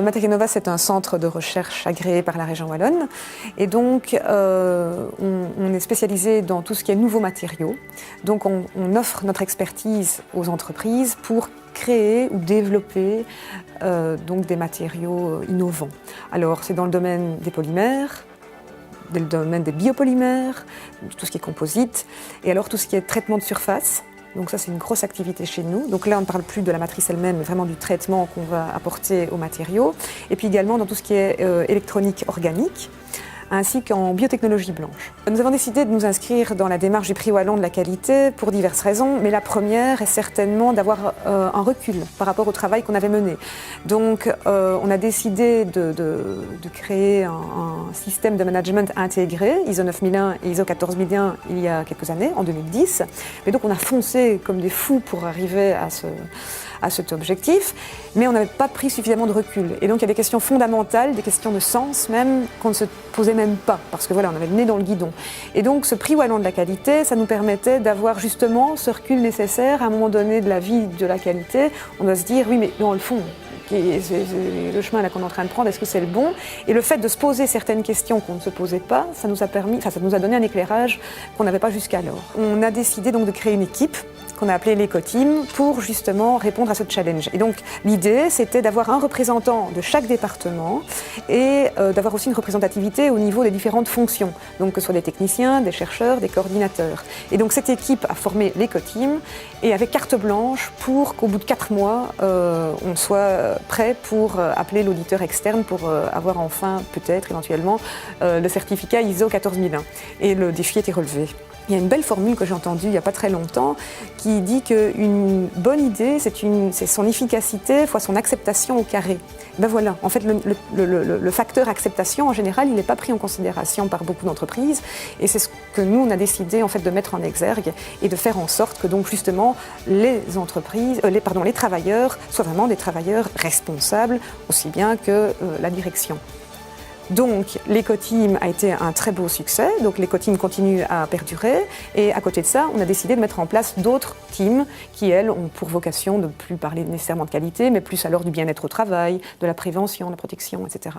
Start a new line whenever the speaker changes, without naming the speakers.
Materiannova, c'est un centre de recherche agréé par la région wallonne et donc on est spécialisé dans tout ce qui est nouveaux matériaux. Donc on offre notre expertise aux entreprises pour créer ou développer donc des matériaux innovants. Alors c'est dans le domaine des polymères, dans le domaine des biopolymères, tout ce qui est composite, et alors tout ce qui est traitement de surface. Donc ça, c'est une grosse activité chez nous. Donc là, on ne parle plus de la matrice elle-même, mais vraiment du traitement qu'on va apporter aux matériaux. Et puis également dans tout ce qui est électronique organique, ainsi qu'en biotechnologie blanche. Nous avons décidé de nous inscrire dans la démarche du prix wallon de la qualité pour diverses raisons, mais la première est certainement d'avoir un recul par rapport au travail qu'on avait mené. Donc on a décidé de créer un système de management intégré, ISO 9001 et ISO 14001 il y a quelques années, en 2010. Et donc on a foncé comme des fous pour arriver à cet objectif, mais on n'avait pas pris suffisamment de recul. Et donc il y a des questions fondamentales, des questions de sens même, qu'on ne se posait même pas, parce que voilà, on avait le nez dans le guidon. Et donc ce prix wallon de la qualité, ça nous permettait d'avoir justement ce recul nécessaire à un moment donné de la vie de la qualité. On doit se dire, oui mais dans le fond, le chemin là qu'on est en train de prendre, est-ce que c'est le bon? Et le fait de se poser certaines questions qu'on ne se posait pas, ça nous a donné un éclairage qu'on n'avait pas jusqu'alors. On a décidé donc de créer une équipe qu'on a appelée l'Eco-Team pour justement répondre à ce challenge. Et donc l'idée, c'était d'avoir un représentant de chaque département et d'avoir aussi une représentativité au niveau des différentes fonctions, donc que ce soit des techniciens, des chercheurs, des coordinateurs. Et donc cette équipe a formé l'Eco-Team et avait carte blanche pour qu'au bout de 4 mois, on soit prêt pour appeler l'auditeur externe pour avoir enfin, peut-être, éventuellement, le certificat ISO 14001. Et le défi était relevé. Il y a une belle formule que j'ai entendue il n'y a pas très longtemps qui dit qu'une bonne idée, c'est son efficacité fois son acceptation au carré. Ben voilà, en fait, le facteur acceptation, en général, il n'est pas pris en considération par beaucoup d'entreprises et c'est ce que nous, on a décidé en fait, de mettre en exergue et de faire en sorte que donc justement les travailleurs soient vraiment des travailleurs responsables aussi bien que la direction. Donc l'Eco-Team a été un très beau succès, donc l'Eco-Team continue à perdurer et à côté de ça, on a décidé de mettre en place d'autres teams qui, elles, ont pour vocation de ne plus parler nécessairement de qualité, mais plus alors du bien-être au travail, de la prévention, de la protection, etc.